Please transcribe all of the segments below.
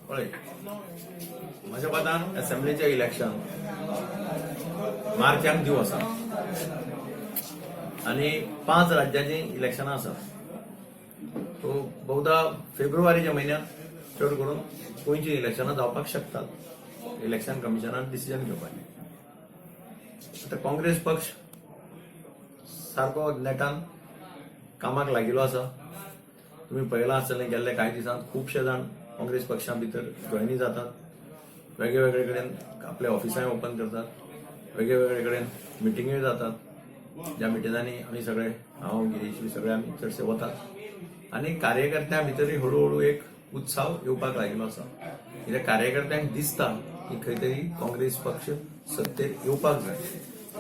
पळय म्हज्या मतान असेंब्लीचें इलेक्शन मार्चाक दीव आसा आनी 5 राज्यांची इलेक्शनां आसात. सो बहुधा फेब्रुवारीच्या म्हयन्यांत चड करून गोंयची इलेक्शनां जावपाक शकतात. इलेक्शन कमिशनान डिसिजन घेवपाचें. आता काँग्रेस पक्ष सारको नेटान कामाक लागिल्लो आसा. तुम्ही पळयलां आसतलें गेल्ल्या कांय दिसांत खुबशे जाण काँग्रेस पक्षा भितर जॉयनी जातात. वेगळे वेगळे कडेन आपल्या ऑफिसांय ओपन करतात. वेगळे वेगळे कडेन मिटिंगूय जातात. ज्या मिटिंगांनी आमी सगळे हांव गिरीश सगळे आमी चडशे वतात आनी कार्यकर्त्यां भितरय हळू एक उत्साह येवपाक लागिल्लो आसा. कित्याक कार्यकर्त्यांक दिसता की खंय तरी काँग्रेस पक्ष सत्तेर येवपाक जाय.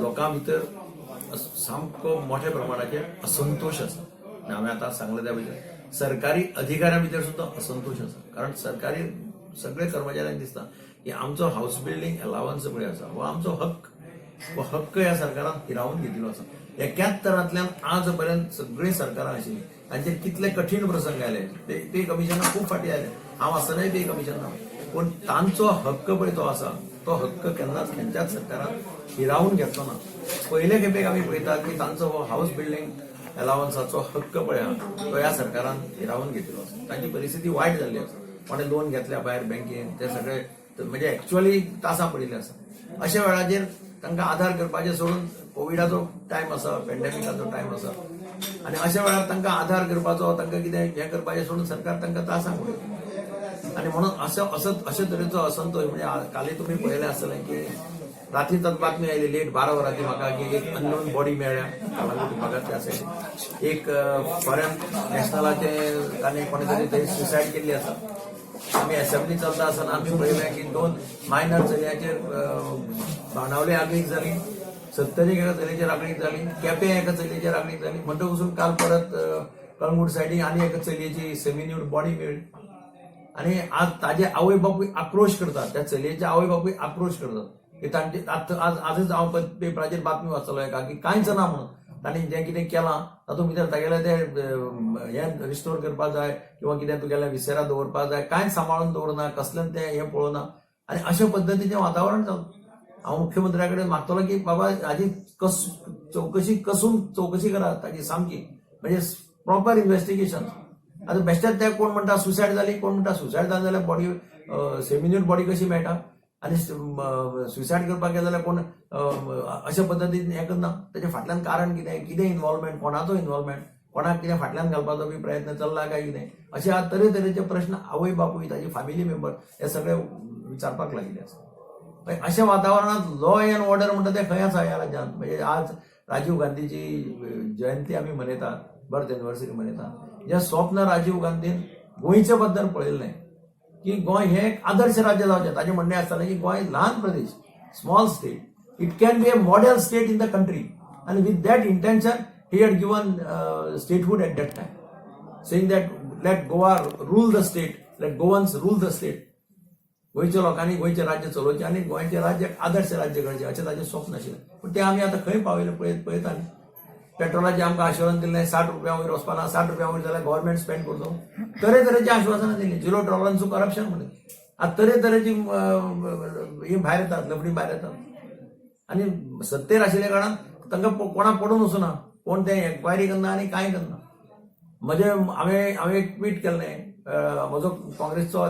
लोकां भितर सामको मोठ्या प्रमाणाचेर असंतोष आसा. हांवें आतां सांगलें त्या भशेन सरकारी अधिकाऱ्यां भितर सुद्दां असंतोष आसा. कारण सरकारी सगळे कर्मचाऱ्यांक दिसता की आमचो हाऊस बिल्डिंग अलावन्स पळय आसा हो आमचो हक्क. हो हक्क ह्या सरकारान हिरावून घेतिल्लो आसा. 71 आज पर्यंत सगळी सरकारां आशिल्ली तांचेर कितले कठीण प्रसंग आयले ते कमिशनां खूब फाटी आयले. हांव आसतनाय ते कमिशनां पूण तांचो हक्क पळय तो आसा तो हक्क केन्नाच खंयच्याच सरकारान हिरावून घेतलो ना. पयले खेपेक आमी पळयतात की तांचो हो हाऊस बिल्डिंग अलावन्साचो हक्क पळय तो ह्या सरकारान हिरावून घेतिल्लो आसा. तांची परिस्थिती वायट जाल्ली आसा. कोणें लोन घेतल्या भायर बँकेन ते सगळे म्हणजे एक्च्युअली तासां पडिल्ले आसा. अशा वेळाचेर तांकां आधार करपाचें सोडून कोविडाचो टायम आसा, पॅन्डेमिकाचो टायम आसा आनी अशा वेळार तांकां आधार करपाचो तांकां कितें हें करपाचें सोडून सरकार तांकां त्रासांक उडयता. आनी म्हणून अशे तरेचो असंतोष म्हणजे काली तुमी पळयलें आसतलें की राती तांकां बातमी आयली लेट 12 वरांची म्हाका की एक अननोन बॉडी मेळ्ळ्या कालांगूट भागांतल्या सायडीन. एक फॉरेन नॅशनलाचे ताणें कोणे तरी थंय सुसायड केल्ली आसा. आमी असेंब्ली चलता आसतना आमी पळयलें की 2 मायनर चलयांचेर बाणावले आगळीक जाली. 70 एका चलयेचेर आगळीक जाली. केपें एका चलयेचेर आगळीक जाली. म्हणटकूच वचून काल परत कळंगूट सायडीन आनी एका चलयेची सेमी न्यूड बॉडी मेळ्ळी. आनी आज ताजे आवय बापूय आक्रोश करतात. त्या चलयेचे आवय बापूय आक्रोश करतात की तांचे आजच हांव पेपराचेर बातमी वाचतलो एका की कांयच ना म्हणून तांणी जें कितें केलां तातूंत भितर तागेलें तें हें रिस्टोर करपाक जाय किंवा कितें तुगेलें विसेरा दवरपाक जाय कांयच सांबाळून दवरना. कसलें तें हें पळोवना आनी अशे पद्दतीचें वातावरण जालें. हांव मुख्यमंत्र्या कडेन मागतलो की बाबा हाजी चवकशी करात ताजी सामकी म्हणजे प्रॉपर इन्व्हेस्टिगेशन. आतां बेश्टेच ते कोण म्हणटा सुसायड जाली कोण म्हणटा सुसायड जाली जाल्यार बॉडी सेमिन्यूट बॉडी कशी मेळटा आनी सुसायड करपाक गेले जाल्यार कोण अशे पद्दतीन हें करना. ताचे फाटल्यान कारण कितें इन्वॉल्वमेंट कोणाचो इन्वॉल्वमेंट कोणाक कितें फाटल्यान घालपाचो बी प्रयत्न चल्ला काय कितें अशे आज तरेतरेचे प्रश्न आवय बापूय ताजी फॅमिली मेंबर हे सगळे विचारपाक लागिल्ले आसा. अशा वातावरणात लॉ एंड ऑर्डर म्हणटा ते खंय आसा ह्या राज्यांत. म्हणजे आज राजीव गांधीची जयंती आमी मनयतात, बर्थ एनिव्हर्सरी मनयतात. जें स्वप्न राजीव गांधीन गोंयचे बद्दल पळयल्लें की गोंय हे एक आदर्श राज्य जावचें. ताचें म्हणणें आसतालें की गोंय ल्हान प्रदेश small state it can be a model state in the country आनी with that intention he had given statehood at that time saying that let Goa rule the state let Goans rule the state. गोंयच्या लोकांनी गोंयचें राज्य चलोवचें आनी गोंयचें राज्य आदर्श राज्य करचें अशें ताचें स्वप्न आशिल्लें. पूण तें आमी आतां खंय पावयलें पळयता. पेट्रोलाचें आमकां आश्वासन दिलें 60 रुपया वयर वचपाना 60 रुपया वयर जाल्यार गव्हर्मेंट स्पेंड करतो. तरेतरेची आश्वासनां दिलीं. 0 टॉलरन्स टू करप्शन म्हणून आतां तरेतरेची ही भायर येतात लफडी भायर येतात आनी सत्तेर आशिल्ल्या कारणान तांकां कोणाक पडून वचूना. कोण तें एन्क्वायरी करना आनी कांय करना. हांवें एक ट्वीट केल्लें. म्हजो काँग्रेसचो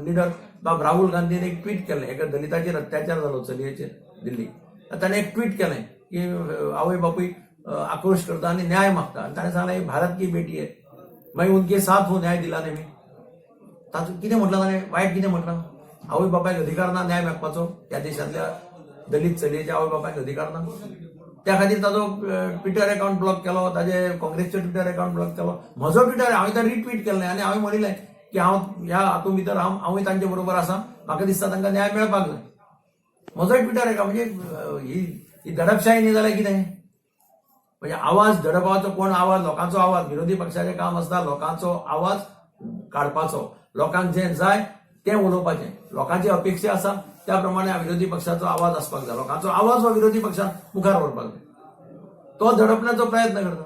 लिडर बाब राहुल गांधीन एक ट्वीट केल्लें. एका दलिताचेर अत्याचार जालो चलयेचेर दिल्ली. ताणें एक ट्वीट केलें की आवय बापूय आक्रोश करता आनी न्याय मागता. आनी ताणें सांगलें भारत की बेटी है मागीर उनके साथ हो न्याय दिला नेमी. तातूंत कितें म्हटलां ताणें वायट कितें म्हटलां. आवय बापायक अधिकार ना न्याय मागपाचो. ह्या देशांतल्या दलीत चलयेच्या आवय बापायक अधिकार ना. त्या खातीर ताजो ट्विटर अकाउंट ब्लॉक केलो. ताजे काँग्रेसचो ट्विटर अकाउंट ब्लॉक केलो. म्हजो ट्विटर हांवें तें रिट्वीट केल्लें आनी हांवें म्हणिल्लें की हांव ह्या हातूंत भितर हांवूय तांचे बरोबर आसा. म्हाका दिसता तांकां न्याय मेळपाक जाय. म्हजोय ट्विटर अकाउंट म्हणजे ही दडपशाही न्ही जाल्यार कितें. म्हणजे आवाज दडपाचो कोण आवाज लोकांचो आवाज विरोधी पक्षाचें काम आसता लोकांचो आवाज काडपाचो. लोकांक जें जाय तें उलोवपाचें. लोकांची अपेक्षा आसा त्या प्रमाणे विरोधी पक्षाचो आवाज आसपाक जाय. लोकांचो आवाज हो विरोधी पक्षान मुखार व्हरपाक जाय. तो दडपण्याचो प्रयत्न करता.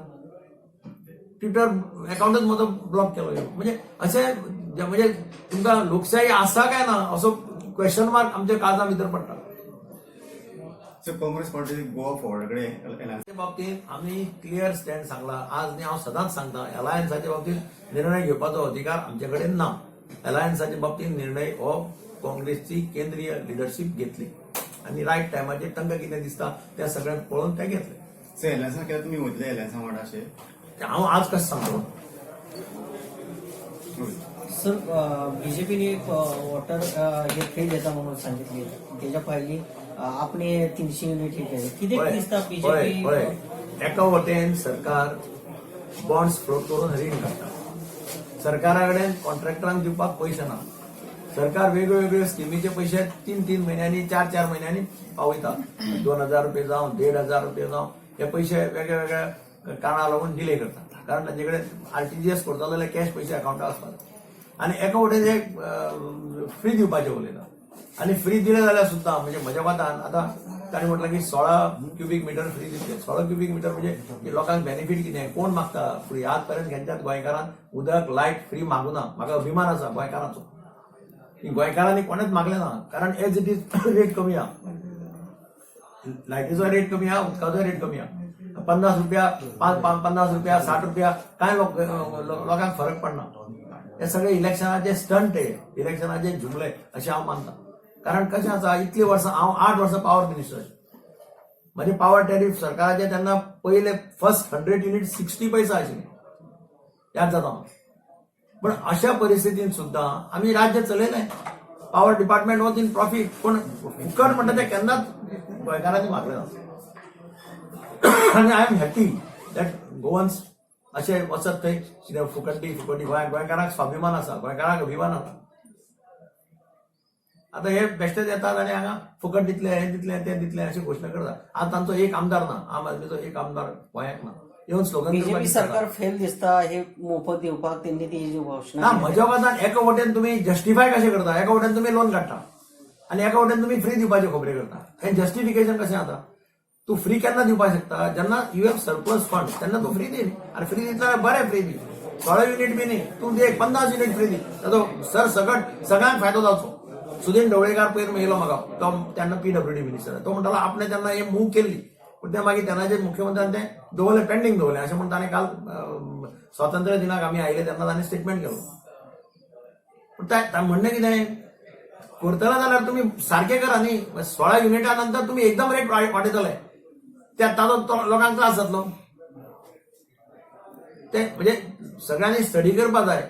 ट्विटर अकाउंटच म्हजो ब्लॉक केलो. म्हणजे अशें म्हणजे तुमकां लोकशाही आसा काय ना असो क्वेश्चन मार्क आमच्या काळजा भितर पडटा. So Congress party Goa forward कडेन त्या बाबतींत आमी क्लियर स्टँड सांगला आज न्ही हांव सदांच सांगता अलायन्साच्या बाबतींत निर्णय घेवपाचो अधिकार आमचे कडेन ना. अलायन्साच्या बाबतींत निर्णय हो काँग्रेसची केंद्रीय लिडरशीप घेतली आनी रायट टायमाचेर तांकां कितें दिसता तें सगळें पळोवन ते घेतले. सो एलायन्सा केन्ना तुमी वतले एलायन्सा वांगडा अशें? तें हांव आज कशें सांगतो. सर बीजेपीने एक वॉटर हे फ्री देता म्हणून सांगितले त्याच्या पयलीं आपणे 300 युनिट हे केले कितें दिसता बीजेपी पळय एका वटेन सरकार बॉन्ड्स फ्लोट करून रीण काडटा. सरकारा कडेन कॉन्ट्रॅक्टरांक दिवपाक पयशे ना. सरकार वेगवेगळ्यो स्किमीचे पयशे 3-3 म्हयन्यांनी 4-4 म्हयन्यांनी पावयता. 2000 रुपये जावं 1500 रुपये जावं हे पयशे वेगळ्या वेगळ्या कारणाक लागून डिले करता. कारण तांचे कडेन आरटीजीएस करता जाल्यार कॅश पयशे अकाउंटाक आसपाक आनी एका वटेन एक फ्री दिवपाचें उलयता. आनी फ्री दिले जाल्यार सुद्दां म्हणजे म्हज्या मतान आतां ताणें म्हटलं की 16 क्युबिक मिटर फ्री दितले. 16 क्युबिक मिटर म्हणजे लोकांक बेनिफीट कितें कोण मागता फ्री? आज पर्यंत खंयच्याच गोंयकारान उदक लायट फ्री मागूं ना. म्हाका अभिमान आसा गोंयकारांचो. गोंयकारांनी कोणेच मागले ना कारण एज इट इज रेट कमी आहा. लायटीचो रेट कमी आहा उदकाचो रेट कमी आहा. 50 रुपया 50 रुपया 60 रुपया कांय लोकांक फरक पडना. हे सगळे इलेक्शनाचे स्टंट आहे इलेक्शनाचे जुमले अशें हांव मानता. कारण कशें आसा इतलीं वर्सां हांव 8 वर्सां पावर मिनिस्टर म्हणजे पावर टॅरिफ सरकाराचे तेन्ना पयले फर्स्ट 100 युनिट 60 पैसा आशिल्ले याद जाता. पण अशा परिस्थितीत सुद्दां आमी राज्य चलयलें. Power department was in profit. पूण फुकट म्हणटा तें केन्नाच गोंयकारांनी मागलें ना. आनी I am happy that Goans अशें वचत थंय कितें फुकटी गोंयकारांक स्वाभिमान आसा गोंयकारांक अभिमान आसा. आतां हे बेश्टेच येतात आनी हांगा फुकट दितले हे दितले ते दितले अशी घोशणा करतात. आज तांचो एक आमदार ना. आम आदमीचो एक आमदार गोंयाक ना. येवन स्लोगन बीजेपी सरकार फेल दिसता हे मोफत दिवपाक त्यांनी ती घोषणा ना. म्हज्या मतान एका वटेन तुमी जस्टिफाय कशें करता एका वटेन तुमी लोन काडटा आनी एका वटेन तुमी फ्री दिवपाचे खबरे करता. हे जस्टिफिकेशन कशें जाता? तूं फ्री केन्ना दिवपाक शकता जेन्ना यू हॅव सरप्लस फंड तेन्ना तूं फ्री दी. आनी फ्री दितल्यार बरें फ्री दी. 16 युनिट बी न्ही तूं दे 50 युनिट फ्री दी. ताचो सरसकट सगळ्यांक फायदो जावचो. सुदीन ढवळेकार पयर मेळिल्लो म्हाका तो तेन्ना PWD मिनिस्टर. तो म्हणटालो आपणें तेन्ना हे मूव केल्ली पूण तें मागीर तेन्नाचे मुख्यमंत्र्यान तें दवरलें पेंडींग दवरलें अशें म्हणून ताणें काल स्वातंत्र्य दिनाक आमी आयले तेन्ना ताणें स्टेटमेंट केलो. पूण म्हणणें कितें करतले जाल्यार तुमी सारकें करा न्ही. 16 युनिटा नंतर तुमी एकदम रेट वाडयतले ताचो लोकांक त्रास जातलो. ते म्हणजे सगळ्यांनी स्टडी करपाक जाय.